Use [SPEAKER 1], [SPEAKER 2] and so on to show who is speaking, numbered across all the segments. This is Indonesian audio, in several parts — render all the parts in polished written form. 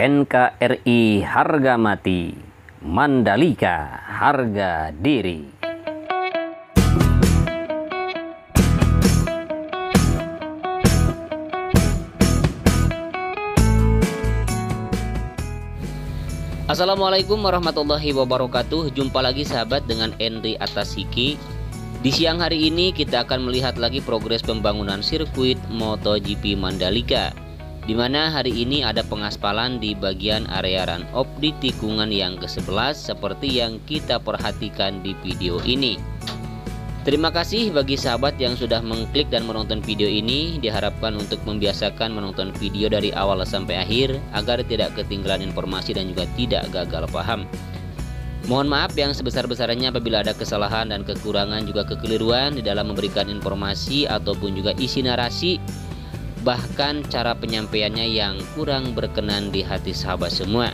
[SPEAKER 1] NKRI harga mati, Mandalika harga diri. Assalamualaikum warahmatullahi wabarakatuh. Jumpa lagi sahabat dengan Henry Atasiki. Di siang hari ini kita akan melihat lagi progres pembangunan sirkuit MotoGP Mandalika, di mana hari ini ada pengaspalan di bagian area run-off di tikungan yang ke-11 seperti yang kita perhatikan di video ini. Terima kasih bagi sahabat yang sudah mengklik dan menonton video ini. Diharapkan untuk membiasakan menonton video dari awal sampai akhir agar tidak ketinggalan informasi dan juga tidak gagal paham. Mohon maaf yang sebesar-besarnya apabila ada kesalahan dan kekurangan juga kekeliruan di dalam memberikan informasi ataupun juga isi narasi, bahkan cara penyampaiannya yang kurang berkenan di hati sahabat semua.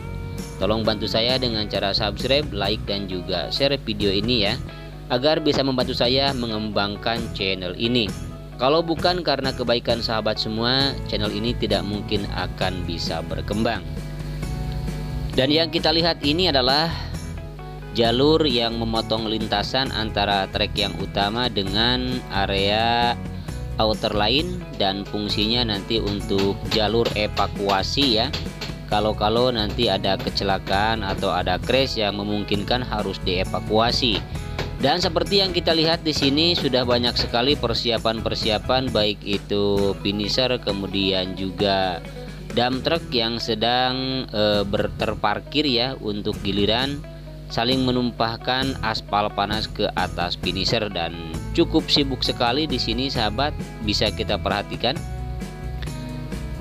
[SPEAKER 1] Tolong bantu saya dengan cara subscribe, like, dan juga share video ini ya, agar bisa membantu saya mengembangkan channel ini. Kalau bukan karena kebaikan sahabat semua, channel ini tidak mungkin akan bisa berkembang. Dan yang kita lihat ini adalah jalur yang memotong lintasan antara trek yang utama dengan area outer line, dan fungsinya nanti untuk jalur evakuasi ya. Kalau nanti ada kecelakaan atau ada crash yang memungkinkan harus dievakuasi. Dan seperti yang kita lihat di sini sudah banyak sekali persiapan baik itu finisher, kemudian juga dump truck yang sedang terparkir ya untuk giliran saling menumpahkan aspal panas ke atas finisher, dan cukup sibuk sekali di sini sahabat, bisa kita perhatikan.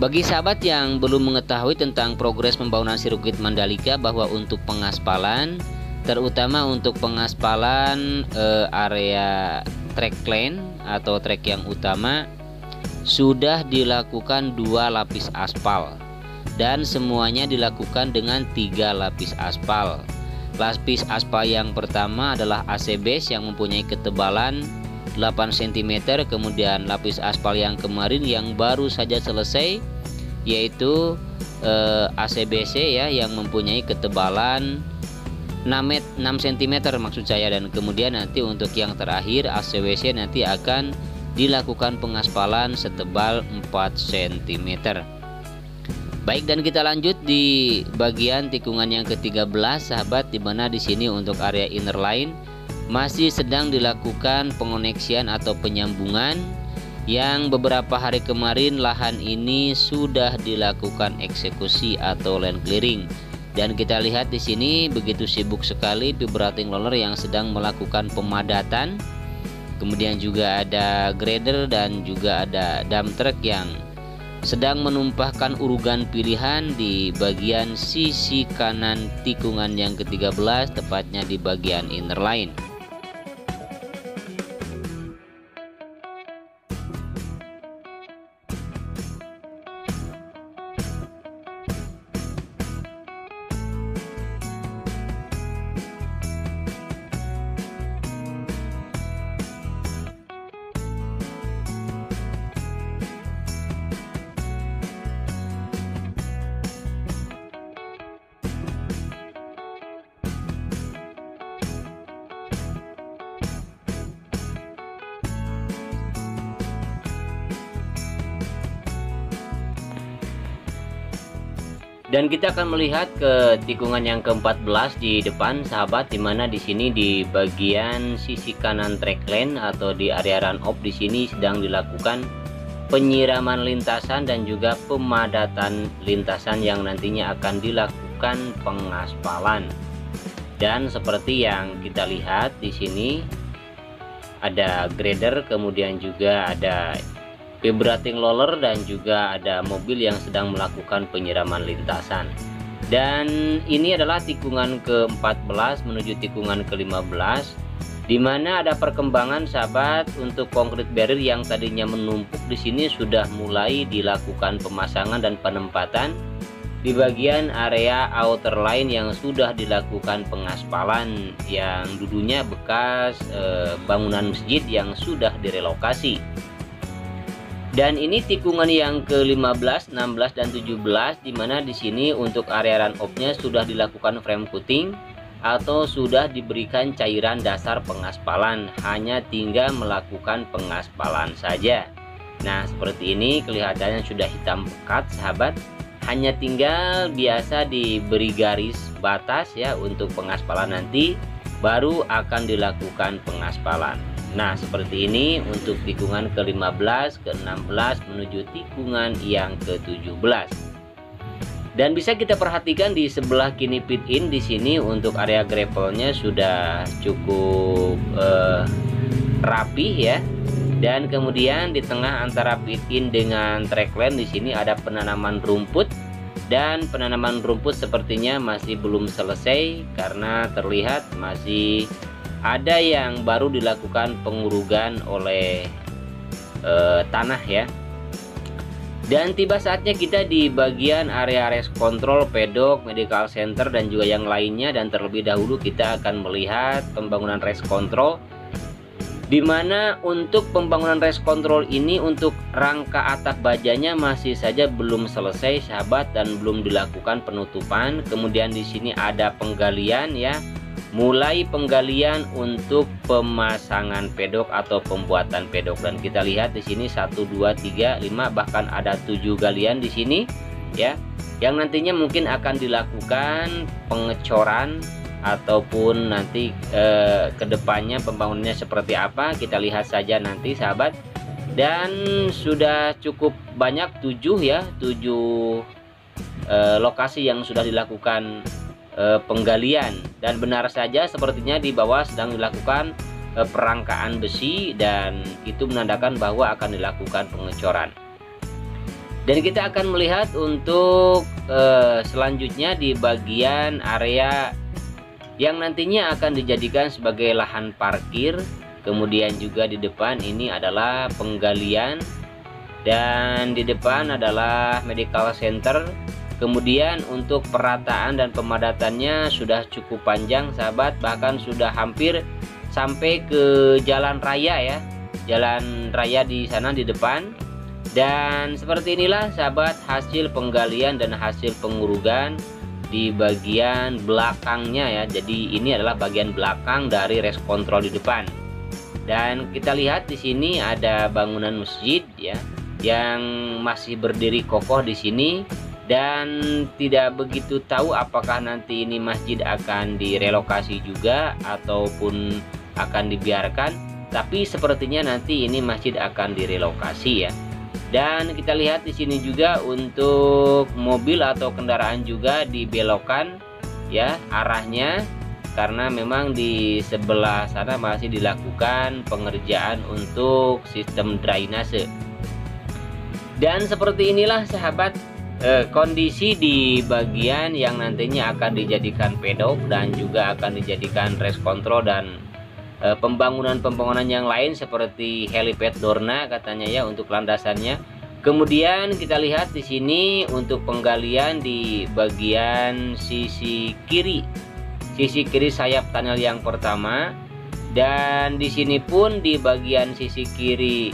[SPEAKER 1] Bagi sahabat yang belum mengetahui tentang progres pembangunan sirkuit Mandalika, bahwa untuk pengaspalan, terutama untuk pengaspalan area track lane atau trek yang utama, sudah dilakukan 2 lapis aspal, dan semuanya dilakukan dengan 3 lapis aspal. Lapis aspal yang pertama adalah AC base yang mempunyai ketebalan 8 cm, kemudian lapis aspal yang kemarin yang baru saja selesai yaitu ACBC ya, yang mempunyai ketebalan 6 cm maksud saya, dan kemudian nanti untuk yang terakhir ACWC nanti akan dilakukan pengaspalan setebal 4 cm. Baik, dan kita lanjut di bagian tikungan yang ke-13 sahabat, di mana di sini untuk area inner line masih sedang dilakukan pengoneksian atau penyambungan, yang beberapa hari kemarin lahan ini sudah dilakukan eksekusi atau land clearing. Dan kita lihat di sini begitu sibuk sekali vibrating roller yang sedang melakukan pemadatan. Kemudian juga ada grader dan juga ada dump truck yang sedang menumpahkan urugan pilihan di bagian sisi kanan tikungan yang ke-13, tepatnya di bagian inner line. Dan kita akan melihat ke tikungan yang ke-14 di depan sahabat, dimana di sini di bagian sisi kanan track lane atau di area run off di sini sedang dilakukan penyiraman lintasan dan juga pemadatan lintasan yang nantinya akan dilakukan pengaspalan. Dan seperti yang kita lihat di sini ada grader, kemudian juga ada vibrating roller, dan juga ada mobil yang sedang melakukan penyiraman lintasan. Dan ini adalah tikungan ke-14 menuju tikungan ke-15, di mana ada perkembangan sahabat untuk concrete barrier yang tadinya menumpuk di sini sudah mulai dilakukan pemasangan dan penempatan di bagian area outer line yang sudah dilakukan pengaspalan, yang dulunya bekas bangunan masjid yang sudah direlokasi. Dan ini tikungan yang ke-15, 16 dan 17, di mana di sini untuk area run off-nya sudah dilakukan frame coating atau sudah diberikan cairan dasar pengaspalan, hanya tinggal melakukan pengaspalan saja. Nah, seperti ini kelihatannya sudah hitam pekat sahabat, hanya tinggal biasa diberi garis batas ya untuk pengaspalan, nanti baru akan dilakukan pengaspalan. Nah, seperti ini untuk tikungan ke-15, ke-16 menuju tikungan yang ke-17. Dan bisa kita perhatikan di sebelah kiri pit in di sini untuk area gravelnya sudah cukup rapi ya. Dan kemudian di tengah antara pit in dengan trackline di sini ada penanaman rumput, dan penanaman rumput sepertinya masih belum selesai karena terlihat masih ada yang baru dilakukan pengurugan oleh tanah ya. Dan tiba saatnya kita di bagian area race control, pedok, medical center dan juga yang lainnya. Dan terlebih dahulu kita akan melihat pembangunan race control, di mana untuk pembangunan race control ini untuk rangka atap bajanya masih saja belum selesai sahabat dan belum dilakukan penutupan. Kemudian di sini ada penggalian ya, mulai penggalian untuk pemasangan pedok atau pembuatan pedok. Dan kita lihat di sini 1 2 3 5 bahkan ada 7 galian di sini ya, yang nantinya mungkin akan dilakukan pengecoran ataupun nanti kedepannya pembangunannya seperti apa, kita lihat saja nanti sahabat. Dan sudah cukup banyak 7 ya, 7 lokasi yang sudah dilakukan penggalian, dan benar saja sepertinya di bawah sedang dilakukan perangkaan besi, dan itu menandakan bahwa akan dilakukan pengecoran. Dan kita akan melihat untuk selanjutnya di bagian area yang nantinya akan dijadikan sebagai lahan parkir. Kemudian juga di depan ini adalah penggalian, dan di depan adalah medical center. Kemudian untuk perataan dan pemadatannya sudah cukup panjang sahabat, bahkan sudah hampir sampai ke jalan raya ya, jalan raya di sana di depan. Dan seperti inilah sahabat hasil penggalian dan hasil pengurugan di bagian belakangnya ya. Jadi ini adalah bagian belakang dari race control di depan. Dan kita lihat di sini ada bangunan masjid ya, yang masih berdiri kokoh di sini. Dan tidak begitu tahu apakah nanti ini masjid akan direlokasi juga ataupun akan dibiarkan, tapi sepertinya nanti ini masjid akan direlokasi ya. Dan kita lihat di sini juga untuk mobil atau kendaraan juga dibelokkan ya arahnya, karena memang di sebelah sana masih dilakukan pengerjaan untuk sistem drainase. Dan seperti inilah sahabat kondisi di bagian yang nantinya akan dijadikan pedok dan juga akan dijadikan race control dan pembangunan yang lain seperti helipad Dorna katanya ya untuk landasannya. Kemudian kita lihat di sini untuk penggalian di bagian sisi kiri sayap tunnel yang pertama, dan di sini pun di bagian sisi kiri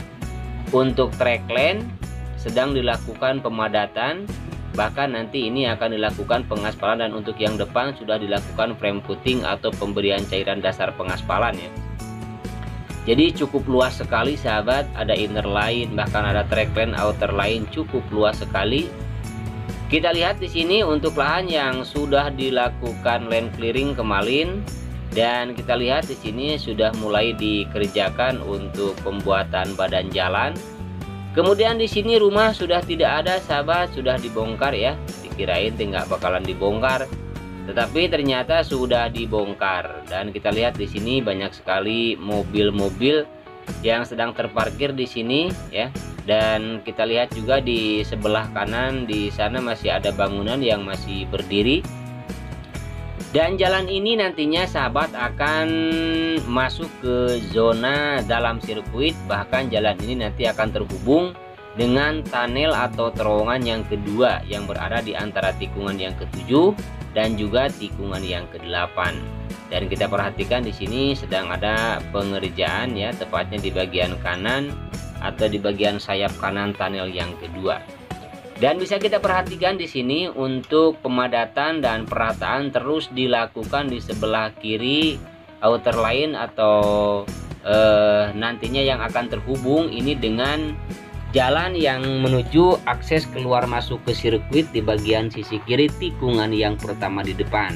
[SPEAKER 1] untuk trackline sedang dilakukan pemadatan, bahkan nanti ini akan dilakukan pengaspalan. Dan untuk yang depan sudah dilakukan frame coating atau pemberian cairan dasar pengaspalan ya. Jadi cukup luas sekali sahabat, ada inner line, bahkan ada trackline, outer line, cukup luas sekali. Kita lihat di sini untuk lahan yang sudah dilakukan land clearing kemarin, dan kita lihat di sini sudah mulai dikerjakan untuk pembuatan badan jalan. Kemudian di sini rumah sudah tidak ada sahabat, sudah dibongkar ya. Dikirain nggak bakalan dibongkar, tetapi ternyata sudah dibongkar. Dan kita lihat di sini banyak sekali mobil-mobil yang sedang terparkir di sini ya. Dan kita lihat juga di sebelah kanan di sana masih ada bangunan yang masih berdiri. Dan jalan ini nantinya sahabat akan masuk ke zona dalam sirkuit, bahkan jalan ini nanti akan terhubung dengan tunnel atau terowongan yang kedua yang berada di antara tikungan yang ke-7 dan juga tikungan yang ke-8. Dan kita perhatikan di sini sedang ada pengerjaan ya, tepatnya di bagian kanan atau di bagian sayap kanan tunnel yang kedua. Dan bisa kita perhatikan di sini untuk pemadatan dan perataan terus dilakukan di sebelah kiri outer line atau nantinya yang akan terhubung ini dengan jalan yang menuju akses keluar masuk ke sirkuit di bagian sisi kiri tikungan yang pertama di depan.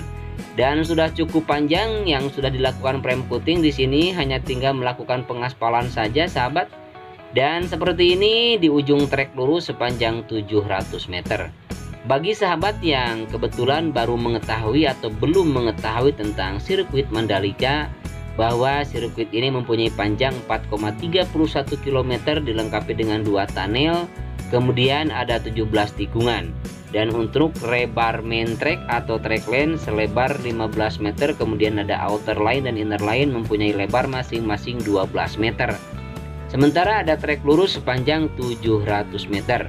[SPEAKER 1] Dan sudah cukup panjang yang sudah dilakukan prem coating di sini, hanya tinggal melakukan pengaspalan saja sahabat. Dan seperti ini di ujung trek lurus sepanjang 700 meter. Bagi sahabat yang kebetulan baru mengetahui atau belum mengetahui tentang sirkuit Mandalika, bahwa sirkuit ini mempunyai panjang 4,31 km dilengkapi dengan 2 tunnel, kemudian ada 17 tikungan. Dan untuk lebar main track atau track lane selebar 15 meter, kemudian ada outer line dan inner line mempunyai lebar masing-masing 12 meter. Sementara ada trek lurus sepanjang 700 meter.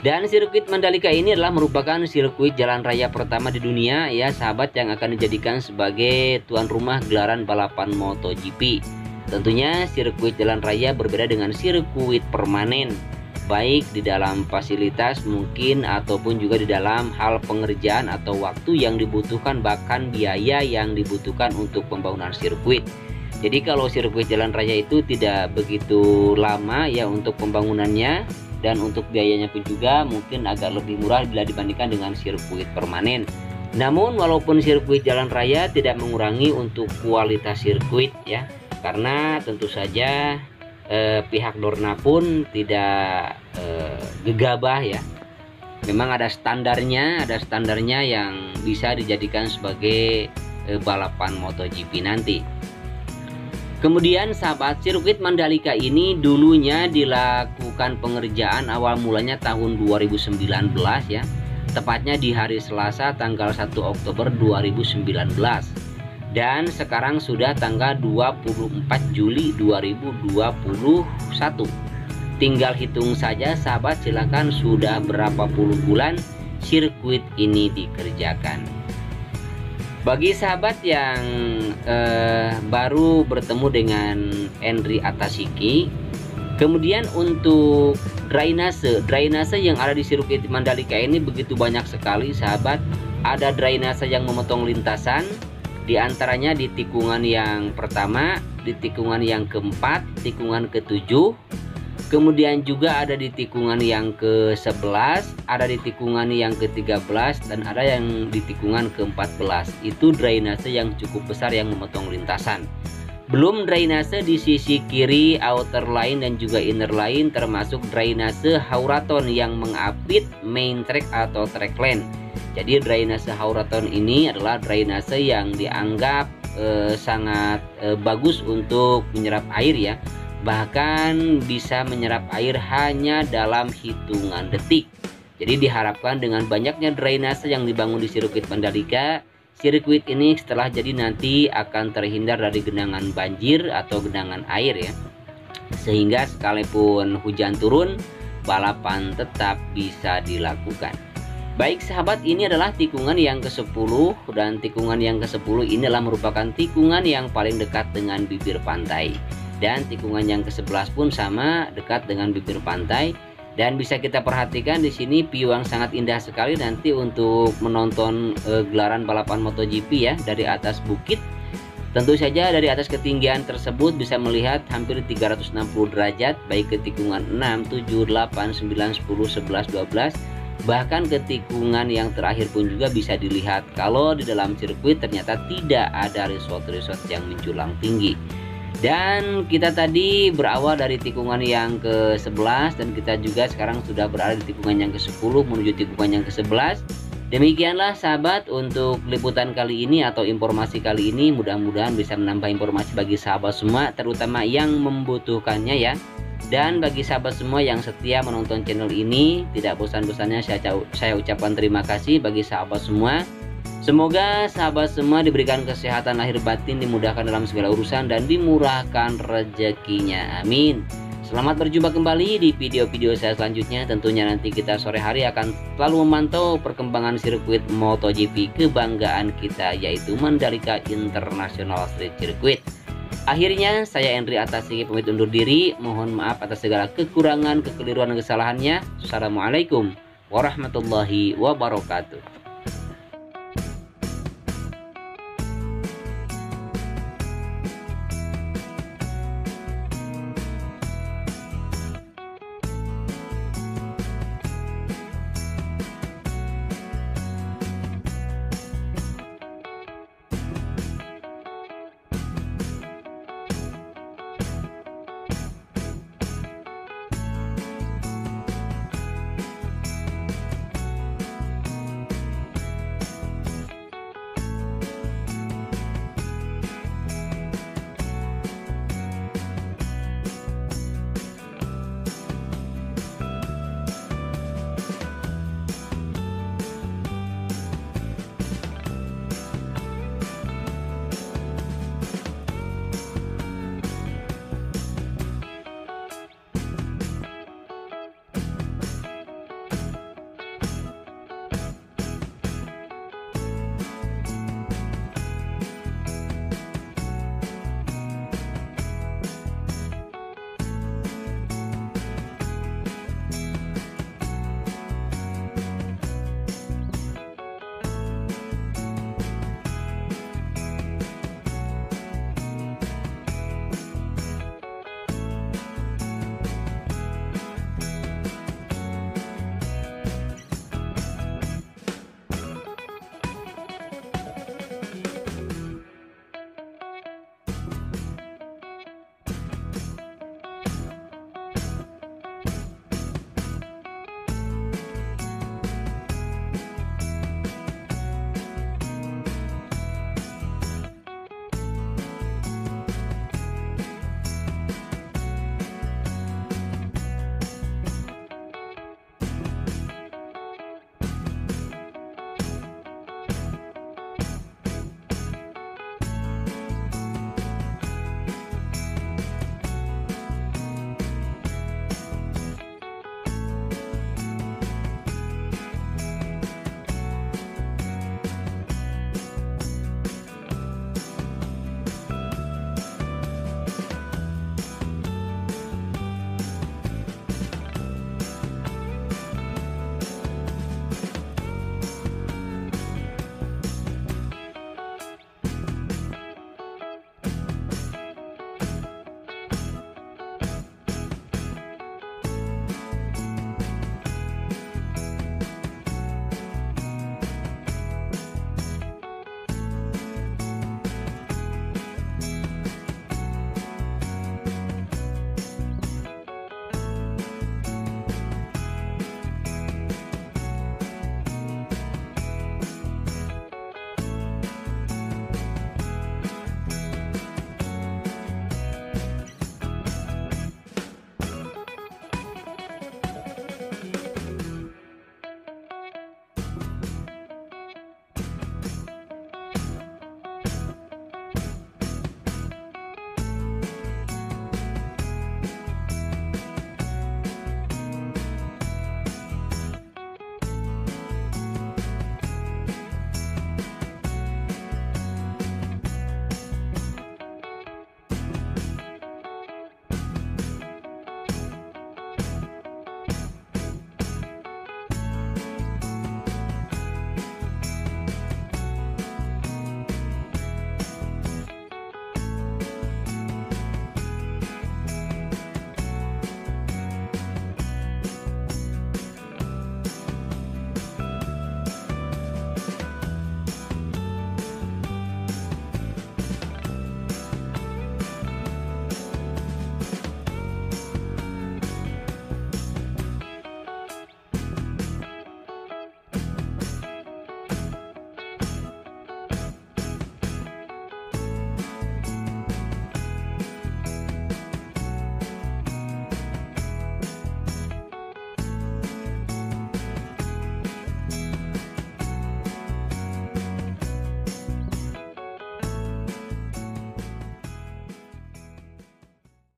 [SPEAKER 1] Dan sirkuit Mandalika ini adalah merupakan sirkuit jalan raya pertama di dunia ya sahabat, yang akan dijadikan sebagai tuan rumah gelaran balapan MotoGP. Tentunya sirkuit jalan raya berbeda dengan sirkuit permanen, baik di dalam fasilitas mungkin ataupun juga di dalam hal pengerjaan atau waktu yang dibutuhkan, bahkan biaya yang dibutuhkan untuk pembangunan sirkuit. Jadi kalau sirkuit jalan raya itu tidak begitu lama ya untuk pembangunannya, dan untuk biayanya pun juga mungkin agak lebih murah bila dibandingkan dengan sirkuit permanen. Namun walaupun sirkuit jalan raya tidak mengurangi untuk kualitas sirkuit ya, karena tentu saja pihak Dorna pun tidak gegabah ya. Memang ada standarnya yang bisa dijadikan sebagai balapan MotoGP nanti. Kemudian sahabat, sirkuit Mandalika ini dulunya dilakukan pengerjaan awal mulanya tahun 2019 ya, tepatnya di hari Selasa tanggal 1 Oktober 2019, dan sekarang sudah tanggal 24 Juli 2021. Tinggal hitung saja sahabat, silakan sudah berapa puluh bulan sirkuit ini dikerjakan. Bagi sahabat yang baru bertemu dengan Henry Atashiki, kemudian untuk drainase yang ada di sirkuit Mandalika ini begitu banyak sekali sahabat. Ada drainase yang memotong lintasan, diantaranya di tikungan yang pertama, di tikungan yang keempat, tikungan ke-7, kemudian juga ada di tikungan yang ke-11, ada di tikungan yang ke-13, dan ada yang di tikungan ke-14. Itu drainase yang cukup besar yang memotong lintasan. Belum drainase di sisi kiri outer line dan juga inner line, termasuk drainase hauraton yang mengapit main track atau track lane. Jadi drainase hauraton ini adalah drainase yang dianggap sangat bagus untuk menyerap air ya. Bahkan bisa menyerap air hanya dalam hitungan detik. Jadi diharapkan dengan banyaknya drainase yang dibangun di sirkuit Mandalika, sirkuit ini setelah jadi nanti akan terhindar dari genangan banjir atau genangan air ya. Sehingga sekalipun hujan turun, balapan tetap bisa dilakukan. Baik sahabat, ini adalah tikungan yang ke-10, dan tikungan yang ke-10 ini adalah merupakan tikungan yang paling dekat dengan bibir pantai. Dan tikungan yang ke-11 pun sama, dekat dengan bibir pantai. Dan bisa kita perhatikan di sini view yang sangat indah sekali nanti untuk menonton gelaran balapan MotoGP ya dari atas bukit. Tentu saja dari atas ketinggian tersebut bisa melihat hampir 360 derajat, baik ke tikungan 6, 7, 8, 9, 10, 11, 12. Bahkan ke tikungan yang terakhir pun juga bisa dilihat kalau di dalam sirkuit ternyata tidak ada resort-resort yang menjulang tinggi. Dan kita tadi berawal dari tikungan yang ke-11 dan kita juga sekarang sudah berada di tikungan yang ke-10 menuju tikungan yang ke-11. Demikianlah sahabat untuk liputan kali ini atau informasi kali ini, mudah-mudahan bisa menambah informasi bagi sahabat semua, terutama yang membutuhkannya ya. Dan bagi sahabat semua yang setia menonton channel ini, tidak bosan-bosannya saya ucapkan terima kasih bagi sahabat semua. Semoga sahabat semua diberikan kesehatan lahir batin, dimudahkan dalam segala urusan, dan dimurahkan rezekinya. Amin. Selamat berjumpa kembali di video-video saya selanjutnya. Tentunya nanti kita sore hari akan selalu memantau perkembangan sirkuit MotoGP kebanggaan kita, yaitu Mandalika International Street Circuit. Akhirnya saya Endri Atasiki pamit undur diri. Mohon maaf atas segala kekurangan, kekeliruan dan kesalahannya. Assalamualaikum warahmatullahi wabarakatuh.